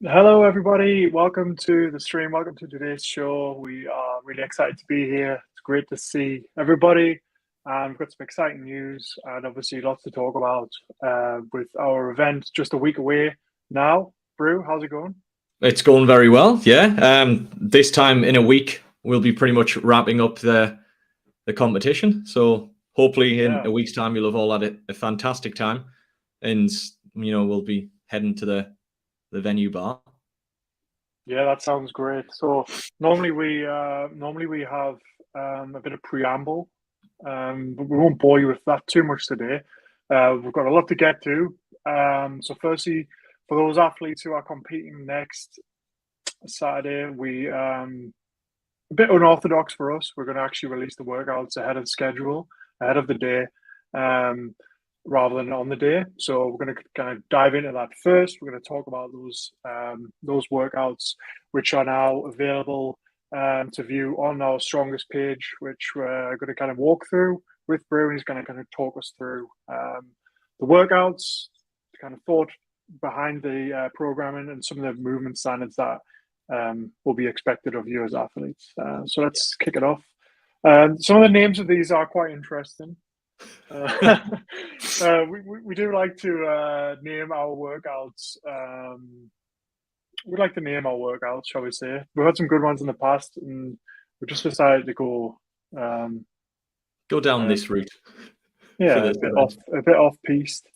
Hello, everybody. Welcome to the stream. Welcome to today's show. We are really excited to be here. It's great to see everybody. We've got some exciting news and obviously lots to talk about with our event just a week away now. Brew, how's it going? It's going very well, yeah. This time in a week, we'll be pretty much wrapping up the competition. So hopefully in a week's time, you'll have all had a fantastic time. And, we'll be heading to the venue bar. Yeah, that sounds great. So normally we have a bit of preamble, but we won't bore you with that too much today. We've got a lot to get to. So firstly, for those athletes who are competing next Saturday, we a bit unorthodox for us. We're going to actually release the workouts ahead of schedule, ahead of the day, rather than on the day. So we're going to kind of dive into that first. We're going to talk about those workouts, which are now available to view on our strongest page, which we're going to kind of walk through with Brew. He's going to kind of talk us through the workouts, the kind of thought behind the programming, and some of the movement standards that will be expected of you as athletes. So let's kick it off. Some of the names of these are quite interesting. We do like to name our workouts. We'd like to name our workouts, shall we say? We've had some good ones in the past, and we just decided to go down this route. Yeah, a bit off piste.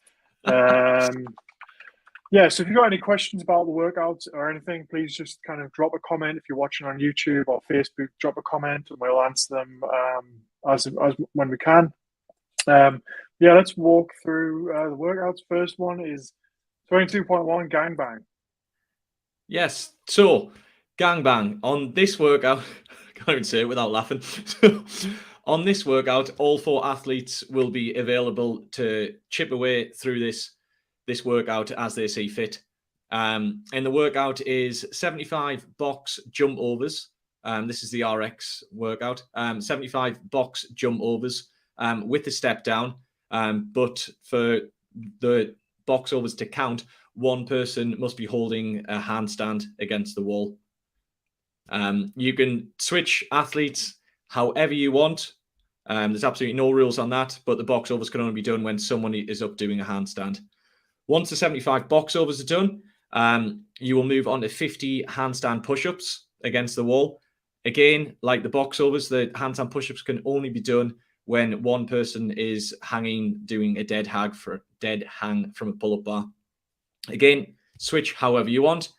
Yeah, so if you've got any questions about the workouts or anything, please just kind of drop a comment. If you're watching on YouTube or Facebook, drop a comment and we'll answer them as when we can. Yeah, let's walk through the workouts. First one is 22.1 gangbang. Yes, so gangbang on this workout, I can't even say it without laughing. On this workout, all 4 athletes will be available to chip away through this workout as they see fit. And the workout is 75 box jump overs. This is the RX workout. 75 box jump overs with the step down. But for the box overs to count, one person must be holding a handstand against the wall. You can switch athletes however you want. There's absolutely no rules on that, but the box overs can only be done when someone is up doing a handstand. Once the 75 box overs are done, you will move on to 50 handstand push-ups against the wall. Again, like the box overs, the handstand push-ups can only be done when one person is doing a dead hang from a pull-up bar. Again, switch however you want.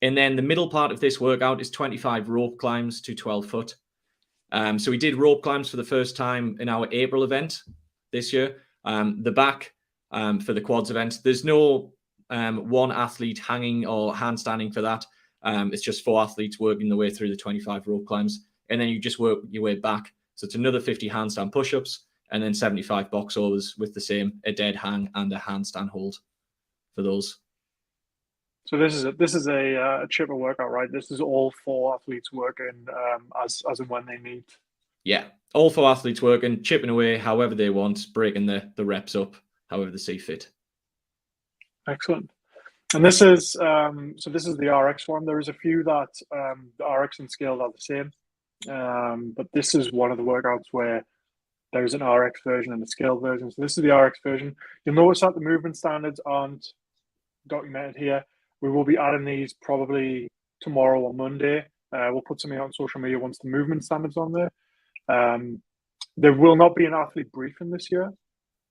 And then the middle part of this workout is 25 rope climbs to 12 foot. So we did rope climbs for the first time in our April event this year. The back for the quads event, there's no one athlete hanging or handstanding for that. It's just 4 athletes working their way through the 25 rope climbs. And then you just work your way back. So it's another 50 handstand push-ups and then 75 box overs with the same, a dead hang and a handstand hold for those. So this is a chipper workout, right? This is all 4 athletes working as and when they need. Yeah, all 4 athletes working, chipping away however they want, breaking the reps up however they see fit. Excellent. And this is this is the RX one. There is a few that the RX and scaled are the same, but this is one of the workouts where there's an RX version and a scaled version. So this is the RX version. You'll notice that the movement standards aren't documented here. We will be adding these probably tomorrow or Monday. We'll put something on social media once the movement standards on there. There will not be an athlete briefing this year.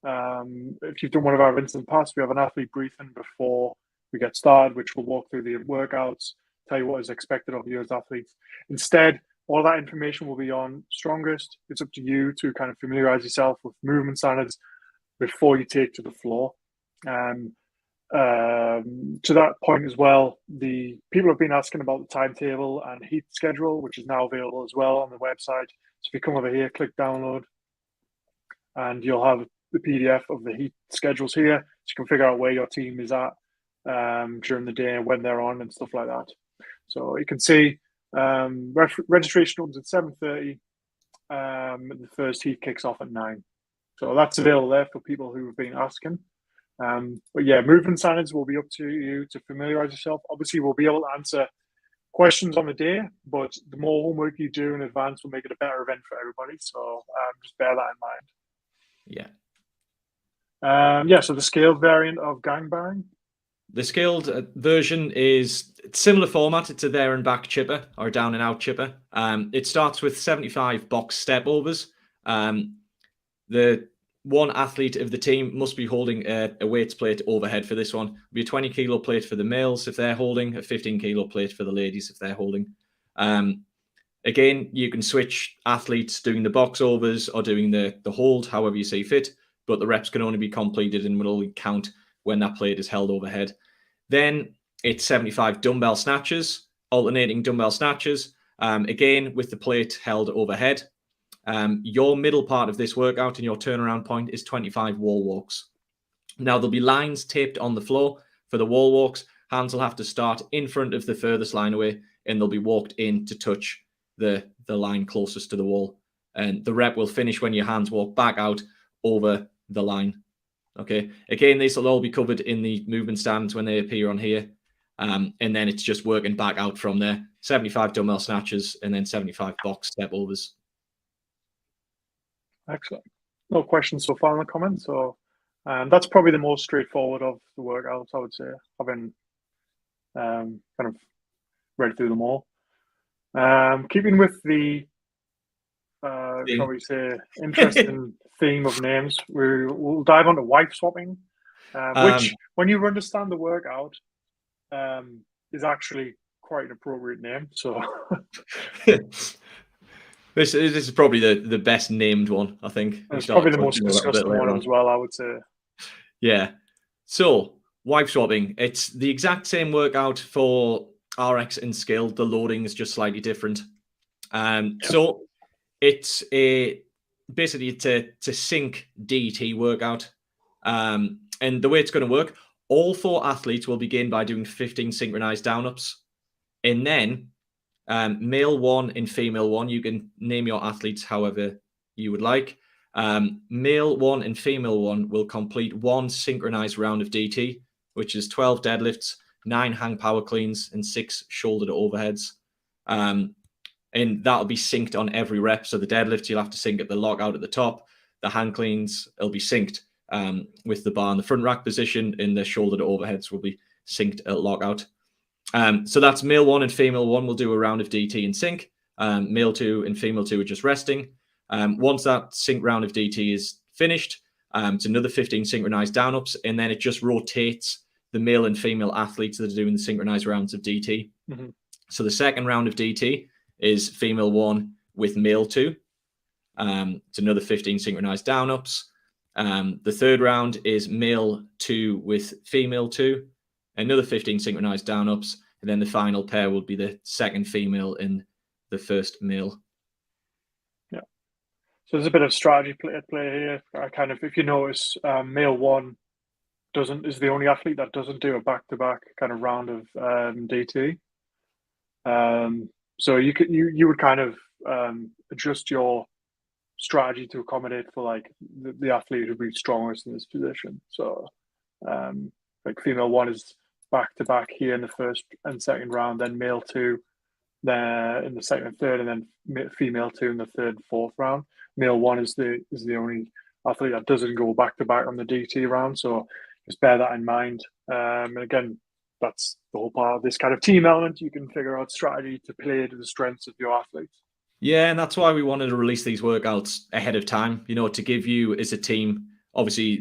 If you've done one of our events in the past, we have an athlete briefing before we get started, which will walk through the workouts, tell you what is expected of you as athletes. Instead, all that information will be on Strongest. It's up to you to kind of familiarize yourself with movement standards before you take to the floor. To that point as well, the people have been asking about the timetable and heat schedule, which is now available as well on the website. So if you come over here, click download, and you'll have the PDF of the heat schedules here, so you can figure out where your team is at during the day and when they're on and stuff like that. So you can see registration opens at 7:30. The first heat kicks off at 9. So that's available there for people who have been asking. But yeah, movement standards will be up to you to familiarize yourself. Obviously, we'll be able to answer questions on the day, but the more homework you do in advance will make it a better event for everybody. So just bear that in mind. Yeah. Yeah, so the scaled variant of gangbang. The scaled version is similar format. It's a there and back chipper or a down and out chipper. It starts with 75 box step overs. The one athlete of the team must be holding a weights plate overhead for this one. It'll be a 20 kilo plate for the males if they're holding, a 15 kilo plate for the ladies if they're holding. Again, you can switch athletes doing the box overs or doing the hold, however you see fit, but the reps can only be completed and will only count when that plate is held overhead. Then it's 75 dumbbell snatches, alternating dumbbell snatches, again with the plate held overhead. Your middle part of this workout and your turnaround point is 25 wall walks. Now, there'll be lines taped on the floor for the wall walks. Hands will have to start in front of the furthest line away, and they'll be walked in to touch the line closest to the wall. And the rep will finish when your hands walk back out over the line. Okay. Again, these will all be covered in the movement stands when they appear on here. And then it's just working back out from there. 75 dumbbell snatches and then 75 box step overs. Excellent. No questions so far in the comments. So that's probably the most straightforward of the workouts, I would say. I've been kind of read through them all. Keeping with the, shall we say, interesting theme of names, we'll dive onto wife swapping, which, when you understand the workout, is actually quite an appropriate name. So this is probably the best named one, I think. It's probably the most discussed one as well, I would say. Yeah. So wife swapping, it's the exact same workout for RX and scaled. The loading is just slightly different. So it's basically to sync DT workout. And the way it's going to work, all 4 athletes will begin by doing 15 synchronized down-ups. And then male 1 and female 1, you can name your athletes however you would like. Male 1 and female 1 will complete 1 synchronized round of DT, which is 12 deadlifts, 9 hang power cleans, and 6 shoulder to overheads. And that'll be synced on every rep. So the deadlifts, you'll have to sync at the lockout at the top. The hang cleans, it'll be synced with the bar in the front rack position, and the shoulder to overheads will be synced at lockout. So that's male 1 and female 1 will do a round of DT in sync. Male 2 and female 2 are just resting. Once that sync round of DT is finished, it's another 15 synchronized down-ups, and then it just rotates the male and female athletes that are doing the synchronized rounds of DT. Mm-hmm. So the second round of DT is female 1 with male 2. It's another 15 synchronized down-ups. The third round is male 2 with female 2. Another 15 synchronized down-ups. And then the final pair will be the second female and the first male. Yeah. So there's a bit of strategy at play here. Kind of, if you notice, male 1 is the only athlete that doesn't do a back-to-back kind of round of DT. So you would kind of adjust your strategy to accommodate for like the athlete who would be strongest in this position. So like female 1 is back to back here in the first and second round, then male 2 there in the second and third, and then female 2 in the third and fourth round. Male 1 is the only athlete that doesn't go back to back on the DT round. So just bear that in mind. And again, that's the whole part of this kind of team element. You can figure out strategy to play to the strengths of your athletes. Yeah, and that's why we wanted to release these workouts ahead of time, to give you as a team, obviously,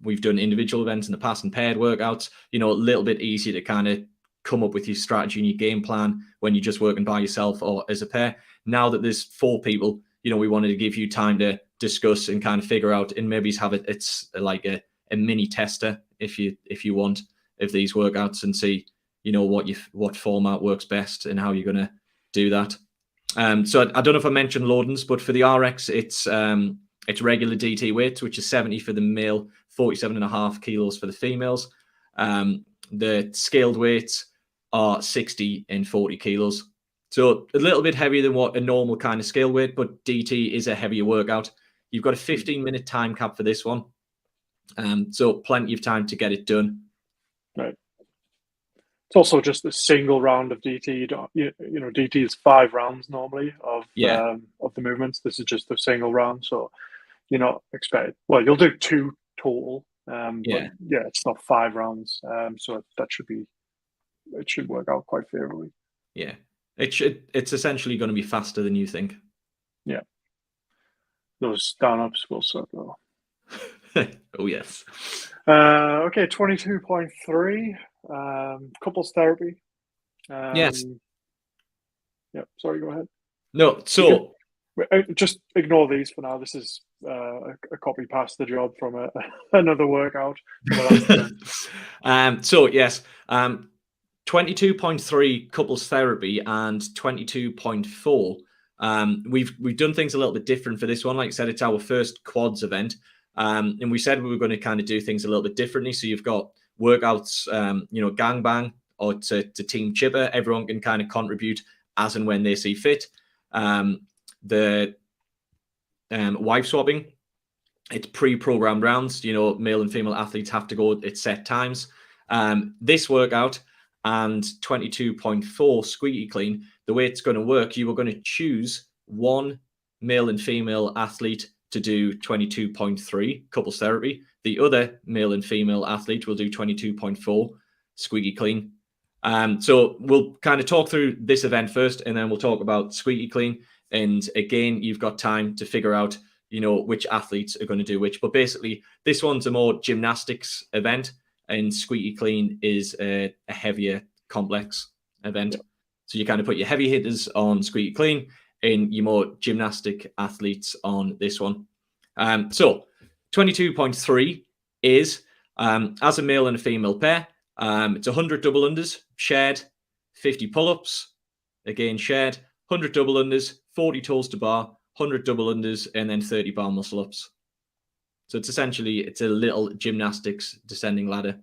we've done individual events in the past and paired workouts, a little bit easier to kind of come up with your strategy and your game plan when you're just working by yourself or as a pair. Now that there's 4 people, we wanted to give you time to discuss and kind of figure out, and maybe have it's like a mini tester if you want, of these workouts, and see, what format works best and how you're going to do that. So I don't know if I mentioned loadings, but for the RX, it's regular DT weights, which is 70 for the male, 47.5 kilos for the females. The scaled weights are 60 and 40 kilos. So a little bit heavier than what a normal kind of scale weight, but DT is a heavier workout. You've got a 15-minute time cap for this one. So plenty of time to get it done. Right. It's also just a single round of DT. DT is 5 rounds normally of the movements. This is just a single round, so you're not expected. Well, you'll do 2 total, but yeah, it's not 5 rounds. So it should work out quite favorably. Yeah, it's essentially going to be faster than you think. Yeah, those stand-ups will suck though. Oh yes. Okay, 22.3. Couples therapy. Yes. Yeah. Sorry. Go ahead. No. So just ignore these for now. This is a copy past the job from another workout. So yes. 22.3 couples therapy and 22.4. We've done things a little bit different for this one. Like I said, it's our first quads event. And we said we were going to kind of do things a little bit differently. So you've got workouts, gangbang or to team chipper. Everyone can kind of contribute as and when they see fit. The wife swapping, it's pre-programmed rounds. Male and female athletes have to go at set times. This workout and 22.4 squeaky clean, the way it's going to work, you are going to choose one male and female athlete to do 22.3 couples therapy. The other male and female athlete will do 22.4 squeaky clean. So we'll kind of talk through this event first, and then we'll talk about squeaky clean. And again, you've got time to figure out, which athletes are going to do which. But basically, this one's a more gymnastics event, and squeaky clean is a heavier complex event. Yeah. So you kind of put your heavy hitters on squeaky clean and your more gymnastic athletes on this one. So 22.3 is, as a male and a female pair, it's 100 double unders, shared, 50 pull-ups, again shared, 100 double unders, 40 toes to bar, 100 double unders, and then 30 bar muscle ups. So it's a little gymnastics descending ladder.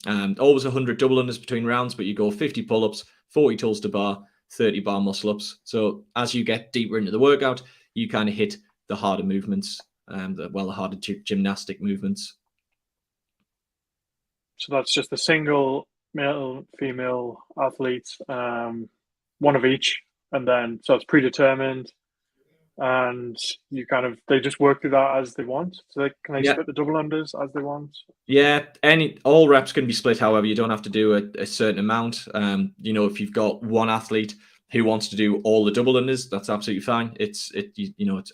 Always 100 double unders between rounds, but you go 50 pull-ups, 40 toes to bar, 30 bar muscle ups. So as you get deeper into the workout, you kind of hit the harder movements, the harder gymnastic movements. So that's just a single male, female athlete, one of each, and then so it's predetermined. And they just work through that as they want. So can they split the double unders as they want? Yeah, all reps can be split. However, you don't have to do a certain amount. If you've got one athlete who wants to do all the double unders, that's absolutely fine. It's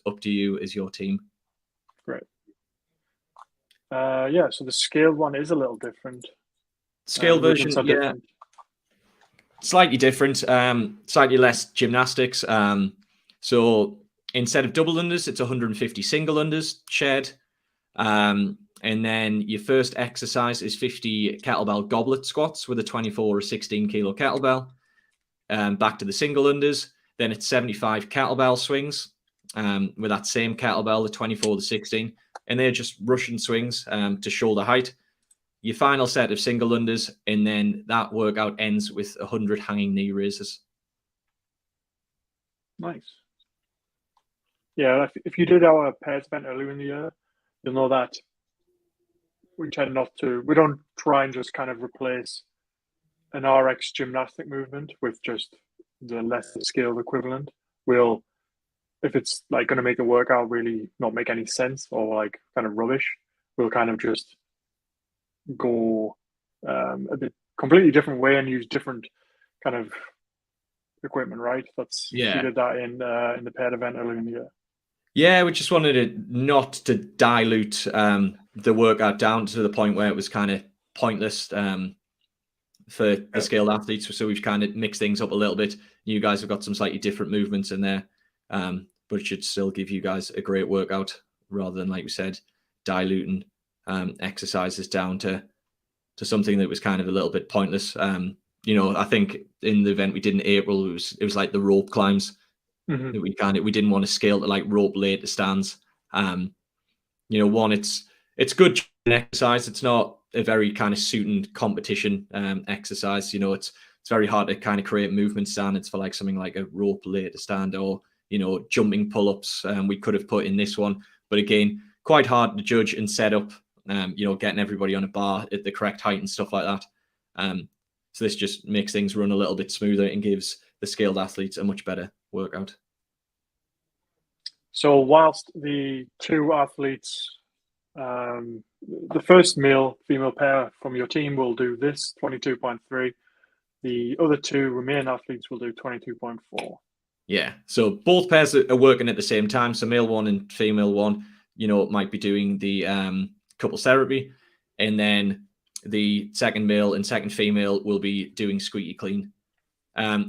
up to you as your team. Great. So the scaled one is a little different. Scale version, different. Slightly different. Slightly less gymnastics. So instead of double unders, it's 150 single unders shared. And then your first exercise is 50 kettlebell goblet squats with a 24 or 16 kilo kettlebell. Back to the single unders. Then it's 75 kettlebell swings with that same kettlebell, the 24, the 16. And they're just Russian swings to shoulder height. Your final set of single unders, and then that workout ends with 100 hanging knee raises. Nice. Yeah, if you did our pairs event earlier in the year, you'll know that we tend not to. We don't try and just kind of replace an RX gymnastic movement with just the lesser scaled equivalent. We'll, if it's like going to make the workout really not make any sense or like kind of rubbish, we'll kind of just go a bit completely different way and use different kind of equipment, right? We did that in the paired event earlier in the year. Yeah, we just wanted it not to dilute the workout down to the point where it was kind of pointless for the scaled athletes. So we've kind of mixed things up a little bit. You guys have got some slightly different movements in there, but it should still give you guys a great workout rather than, like we said, diluting exercises down to something that was kind of a little bit pointless. I think in the event we did in April, it was like the rope climbs. Mm-hmm. We didn't want to scale to like rope later stands. It's good exercise. It's not a very kind of suiting competition exercise. It's very hard to kind of create movement standards for like something like a rope later stand or jumping pull-ups. We could have put in this one, but again, quite hard to judge and set up getting everybody on a bar at the correct height and stuff like that. So this just makes things run a little bit smoother and gives the scaled athletes a much better workout. So whilst the two athletes, the first male-female pair from your team will do this 22.3, the other two remaining athletes will do 22.4. Yeah, so both pairs are working at the same time. So male one and female one, might be doing the couples therapy, and then the second male and second female will be doing squeaky clean,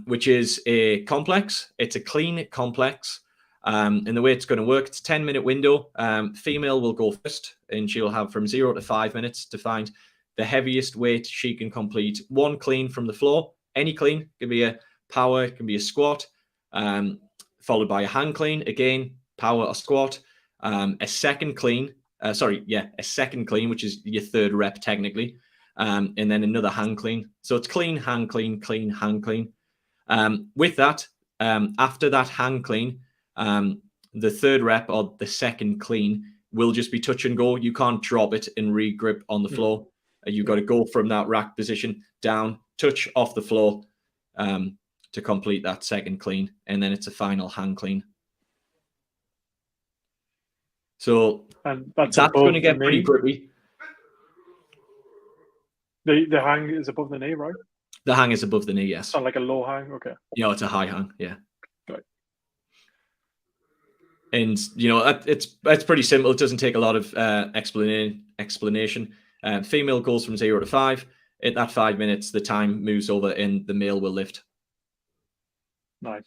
which is a complex. It's a clean complex. And the way it's going to work, it's a 10-minute window. Female will go first, and she'll have from 0 to 5 minutes to find the heaviest weight she can complete. One clean from the floor, any clean. It can be a power, it can be a squat, followed by a hang clean. Again, power or squat. A second clean, a second clean, which is your third rep technically. And then another hang clean. So it's clean, hang clean, clean, hang clean. With that, after that hang clean, the third rep or the second clean will just be touch and go. You can't drop it and re-grip on the floor. You've got to go from that rack position down, touch off the floor to complete that second clean. And then it's a final hang clean. So and that's going to get pretty grippy. The hang is above the knee, right? The hang is above the knee, yes. It's not like a low hang, okay. It's a high hang, yeah. Right. And it's pretty simple. It doesn't take a lot of explanation. Female goes from 0 to 5. At that 5 minutes, the time moves over, and the male will lift. Nice.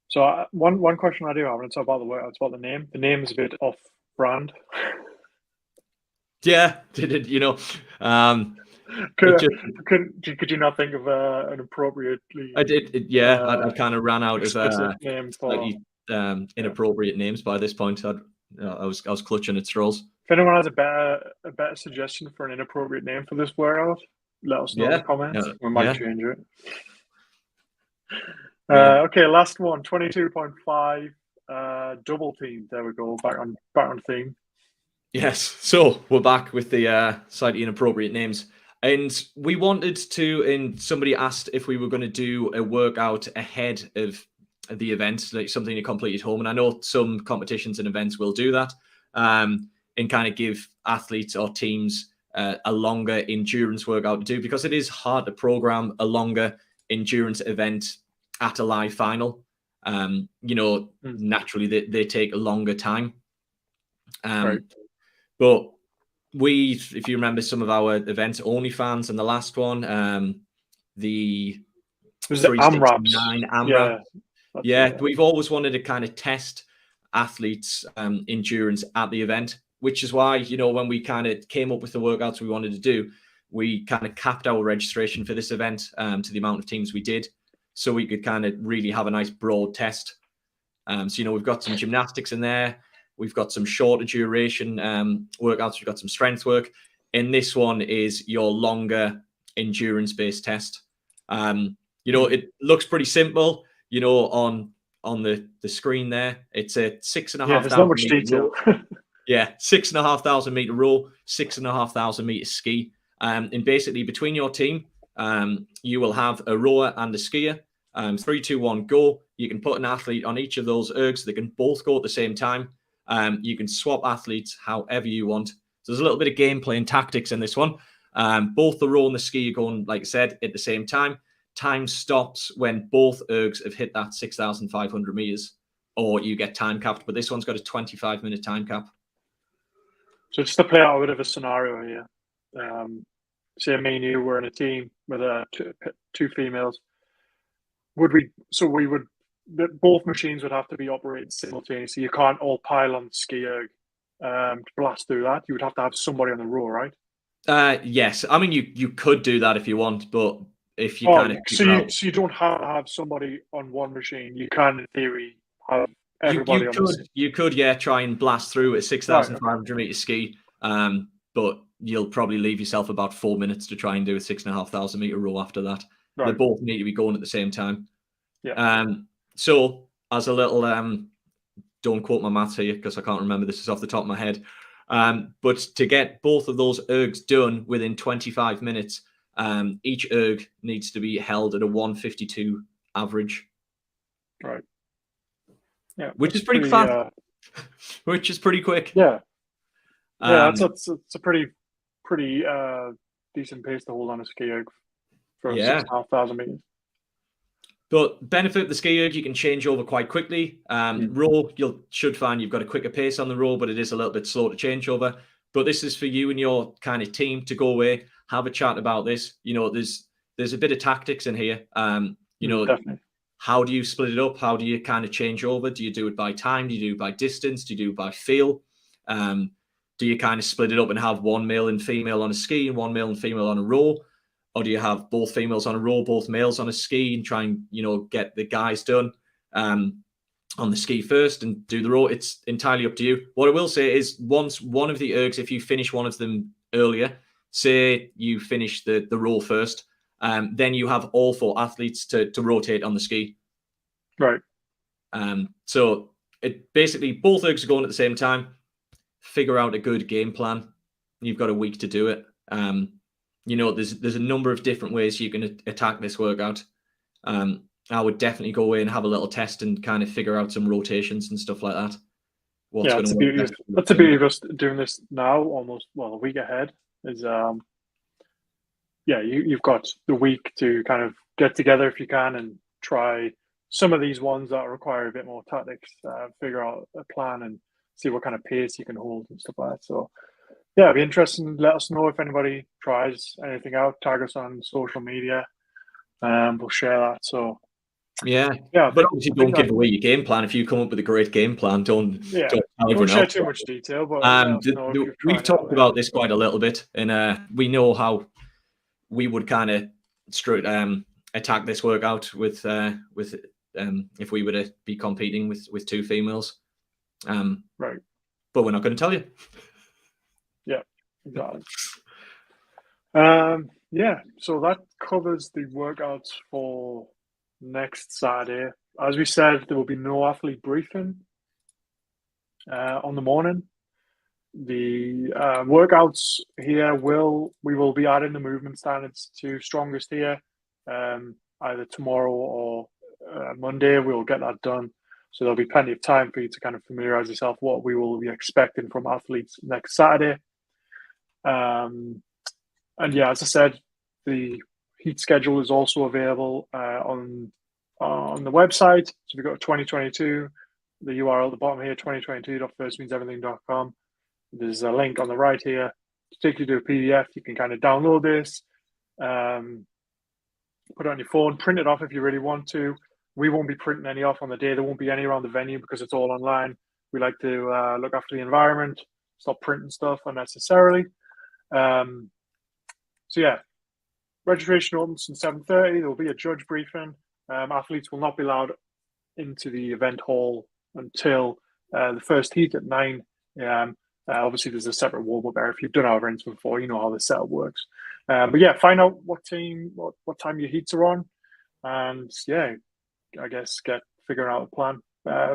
So one question I do have, and it's about the workout. It's about the name. The name is a bit off-brand. Yeah, could you not think of an appropriately? I did. Yeah, I kind of ran out of name slightly inappropriate names by this point. I was clutching at straws. If anyone has a better suggestion for an inappropriate name for this workout, let us know in the comments. We might change it. Okay, last one, 22.5 double team. There we go. Back on theme. Yes, so we're back with the slightly inappropriate names. And we wanted to, and somebody asked if we were going to do a workout ahead of the event, like something to complete at home. And I know some competitions and events will do that and kind of give athletes or teams a longer endurance workout to do, because it is hard to program a longer endurance event at a live final. Naturally they take a longer time. Right. But if you remember some of our events, OnlyFans and the last one, the AMRAPs. We've always wanted to kind of test athletes' endurance at the event, which is why, when we kind of came up with the workouts we wanted to do, we kind of capped our registration for this event to the amount of teams we did, so we could kind of really have a nice broad test. So, we've got some gymnastics in there. We've got some shorter duration workouts. We've got some strength work. And this one is your longer endurance-based test. It looks pretty simple, on the screen there. It's a 6,500 there's not much detail. 6,500 meter row, 6,500 meter ski. And basically between your team, you will have a rower and a skier. 3, 2, 1, go. You can put an athlete on each of those ergs. They can both go at the same time. You can swap athletes however you want. So there's a little bit of gameplay and tactics in this one. Both the row and the ski are going, like I said, at the same time. Time stops when both ergs have hit that 6,500 meters, or you get time capped. But this one's got a 25-minute time cap. So just to play out a bit of a scenario here. Say me and you were in a team with two females. Both machines would have to be operated simultaneously. You can't all pile on the ski erg to blast through that. You would have to have somebody on the row, right? Yes. I mean, you could do that if you want, but if you so you don't have to have somebody on one machine. You can, in theory, have everybody on the You could, try and blast through a 6,500 meter ski, but you'll probably leave yourself about 4 minutes to try and do a 6,500 meter row after that. Right. They both need to be going at the same time. Yeah. So as a little, don't quote my maths here because I can't remember this is off the top of my head. But to get both of those ergs done within 25 minutes, each erg needs to be held at a 152 average. Right. Yeah. Which is pretty fast. Which is pretty quick. Yeah. Yeah, it's a pretty decent pace to hold on a ski erg for 6,500 meters. But benefit of the ski erg, you can change over quite quickly. Row, you should find you've got a quicker pace on the row, but it is a little bit slow to change over. But this is for you and your kind of team to go away, have a chat about this. You know, there's a bit of tactics in here. You know, definitely. How do you split it up? How do you kind of change over? Do you do it by time? Do you do it by distance? Do you do it by feel? Do you kind of split it up and have one male and female on a ski and one male and female on a row? Or do you have both females on a row, both males on a ski, and try and, you know, get the guys done on the ski first and do the row? It's entirely up to you. What I will say is, once one of the ergs, if you finish one of them earlier, say you finish the row first, then you have all 4 athletes to rotate on the ski. Right. So it basically, both ergs are going at the same time. Figure out a good game plan. You've got a week to do it. You know, there's a number of different ways you can attack this workout. I would definitely go away and have a little test and kind of figure out some rotations and stuff like that. That's the beauty of us doing this now, almost, well, a week ahead, is you've got the week to kind of get together if you can and try some of these ones that require a bit more tactics, figure out a plan and see what kind of pace you can hold and stuff like that. So yeah, it'd be interesting. Let us know if anybody tries anything out. Tag us on social media, and we'll share that. So yeah. But obviously, don't give away your game plan. If you come up with a great game plan, don't share too much detail. But we've talked about this quite a little bit, and we know how we would kind of attack this workout with if we were to be competing with 2 females. Right. But we're not going to tell you. Yeah, exactly. So that covers the workouts for next Saturday. As we said, there will be no athlete briefing on the morning. The workouts here we will be adding the movement standards to strongest here either tomorrow or Monday. We'll get that done. So there'll be plenty of time for you to kind of familiarize yourself what we will be expecting from athletes next Saturday. And yeah, as I said, the heat schedule is also available on the website. So if you go to 2022, the URL at the bottom here, 2022.firstmeanseverything.com. There's a link on the right here to take you to a PDF. You can kind of download this, put it on your phone, print it off if you really want to. We won't be printing any off on the day. There won't be any around the venue because it's all online. We like to look after the environment, stop printing stuff unnecessarily. So yeah, registration opens at 7:30. There will be a judge briefing. Athletes will not be allowed into the event hall until the first heat at 9 a.m. Obviously, there's a separate warm-up area. If you've done our events before, you know how the setup works. But yeah, find out what time your heats are on, and yeah, I guess figure out a plan.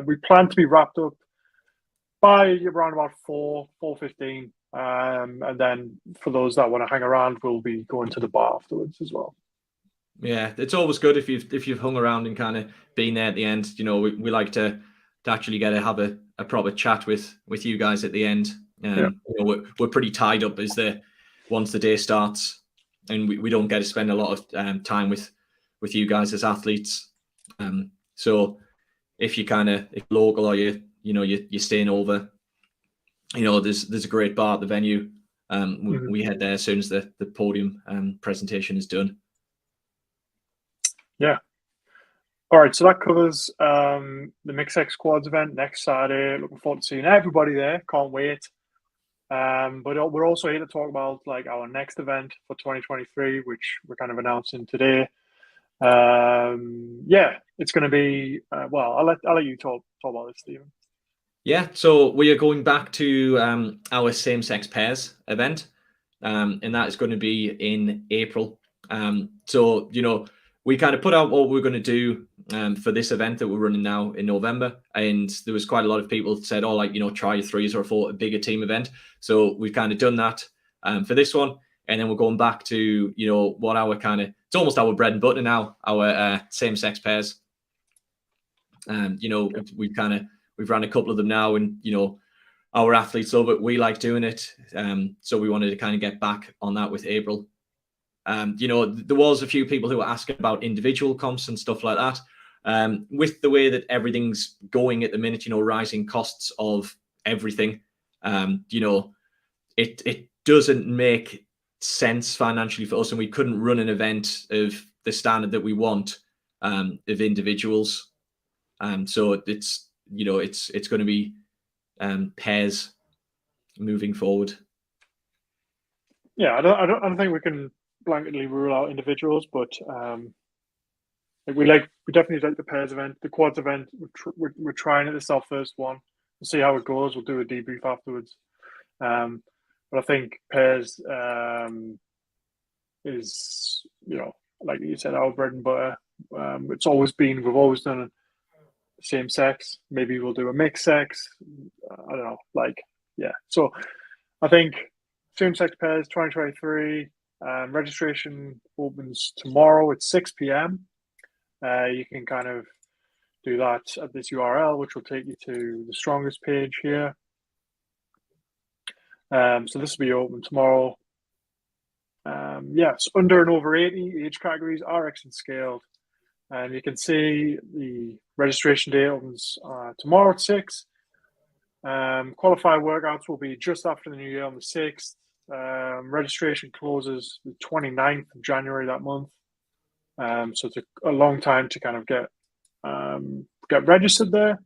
We plan to be wrapped up by around about 4:15, and then for those that want to hang around, we'll be going to the bar afterwards as well. Yeah, it's always good if you've hung around and kind of been there at the end. You know, we like to actually get to have a proper chat with you guys at the end. You know, we're pretty tied up once the day starts, and we don't get to spend a lot of time with you guys as athletes. So if you're local or you're staying over, you know, there's a great bar at the venue. We head there as soon as the podium presentation is done. Yeah. All right, so that covers the MixX Quads event next Saturday. Looking forward to seeing everybody there. Can't wait. But we're also here to talk about like our next event for 2023, which we're kind of announcing today. It's going to be I'll let you talk about this, Stephen. Yeah, so we are going back to our same-sex pairs event, and that is going to be in April. So, you know, we kind of put out what we're going to do for this event that we're running now in November, and there was quite a lot of people that said, "Oh, like try your threes or for a bigger team event." So we've kind of done that for this one, and then we're going back to what our it's almost our bread and butter now, our same-sex pairs. We've ran a couple of them now, and our athletes love it. We like doing it, so we wanted to kind of get back on that with April. There was a few people who were asking about individual comps and stuff like that. With the way that everything's going at the minute, rising costs of everything, it doesn't make sense financially for us, and we couldn't run an event of the standard that we want of individuals. So it's going to be pairs moving forward. Yeah, I don't think we can blanketly rule out individuals, but we definitely like the pairs event, the quads event. We're trying it. This is our first one. We'll see how it goes. We'll do a debrief afterwards. But I think pairs is like you said, our bread and butter. We've always done same sex. Maybe we'll do a mixed sex. I don't know. So I think same sex pairs 2023. Registration opens tomorrow at 6 p.m. You can kind of do that at this URL, which will take you to the strongest page here. So this will be open tomorrow. So under and over 80 age categories, RX and scaled. And you can see the registration day opens tomorrow at 6. Qualified workouts will be just after the new year on the 6th. Registration closes the 29th of January that month. So it's a long time to kind of get registered there.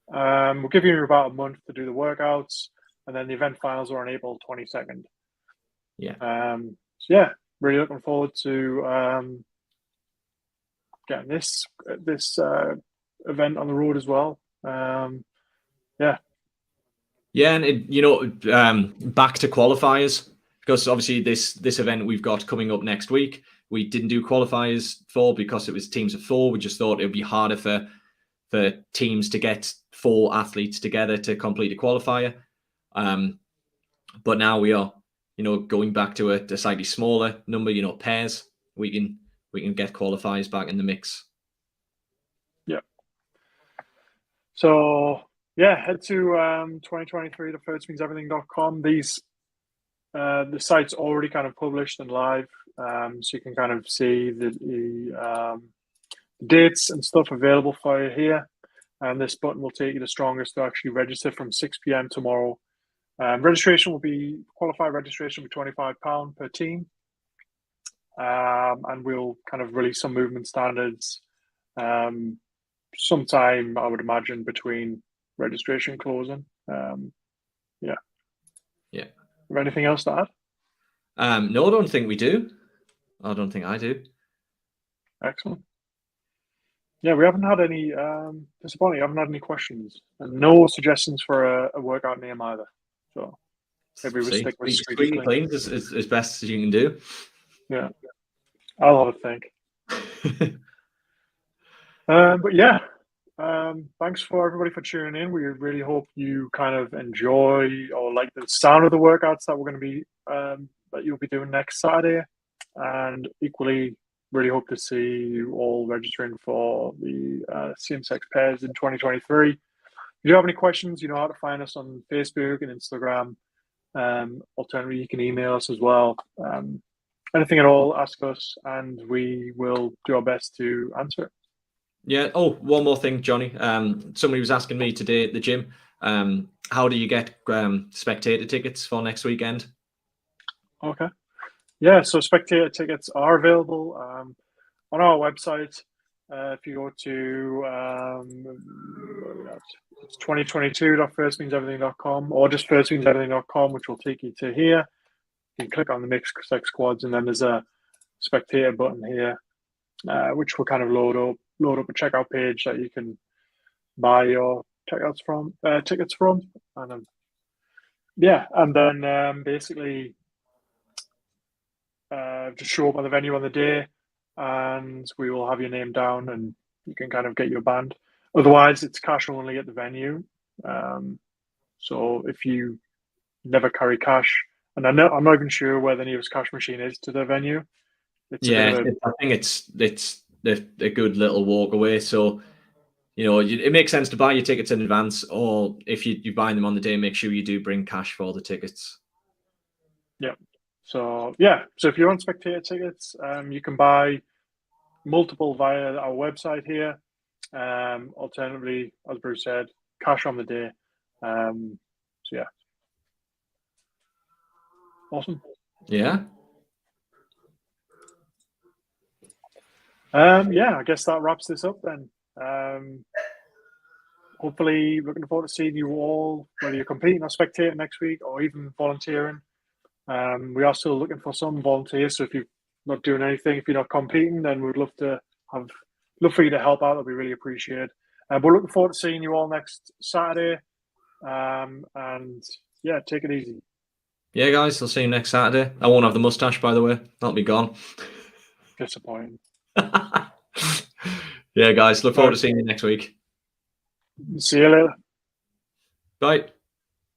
We'll give you about a month to do the workouts, and then the event finals are on April 22nd. Yeah. Really looking forward to getting this event on the road as well. And back to qualifiers, because obviously this event we've got coming up next week, we didn't do qualifiers for because it was teams of 4. We just thought it would be harder for teams to get 4 athletes together to complete a qualifier. But now we are, going back to a slightly smaller number, pairs. We can get qualifiers back in the mix. Yeah. So head to 2023 to firstmeanseverything.com. These the site's already kind of published and live, so you can kind of see the dates and stuff available for you here. And this button will take you to strongest to actually register from 6 p.m. tomorrow. Qualified registration will be £25 per team. And we'll kind of release some movement standards sometime, I would imagine, between registration closing. Anything else to add? No, I don't think we do. I don't think I do. Excellent. Yeah, we haven't had any disappointing. I haven't had any questions and no suggestions for a workout name either. So maybe we stick with Squeaky Clean as best as you can do. Yeah, I'll have a think. But yeah, thanks for everybody for tuning in. We really hope you kind of enjoy or like the sound of the workouts that we're going to be that you'll be doing next Saturday, and equally really hope to see you all registering for the same-sex pairs in 2023. If you have any questions, you know how to find us on Facebook and Instagram. Alternatively, you can email us as well. Anything at all, ask us, and we will do our best to answer it. Yeah. Oh, one more thing, Johnny. Somebody was asking me today at the gym, how do you get spectator tickets for next weekend? Okay. Yeah, so spectator tickets are available on our website. If you go to it's 2022.firstmeanseverything.com or just firstmeanseverything.com, which will take you to here. You can click on the mixed sex quads, and then there's a spectator button here, which will kind of load up a checkout page that you can buy your tickets from, and then basically just show up at the venue on the day, and we will have your name down, and you can kind of get your band. Otherwise, it's cash only at the venue. So if you never carry cash, and I'm not even sure where the nearest cash machine is to the venue. It's a bit of a I think it's a good little walk away. So it makes sense to buy your tickets in advance, or if you're buying them on the day, make sure you do bring cash for the tickets. yeah. So if you want spectator tickets, you can buy multiple via our website here. Alternatively, as Bruce said, cash on the day. So yeah, awesome. Yeah. I guess that wraps this up then. Hopefully, looking forward to seeing you all, whether you're competing or spectating next week, or even volunteering. We are still looking for some volunteers. So if you're not doing anything, if you're not competing, then we'd love for you to help out. That'd be really appreciated. We're looking forward to seeing you all next Saturday. And yeah, take it easy. Yeah, guys, I'll see you next Saturday. I won't have the mustache, by the way. That'll be gone. Disappointing. Yeah, guys, look forward to seeing you next week. See you later. Bye.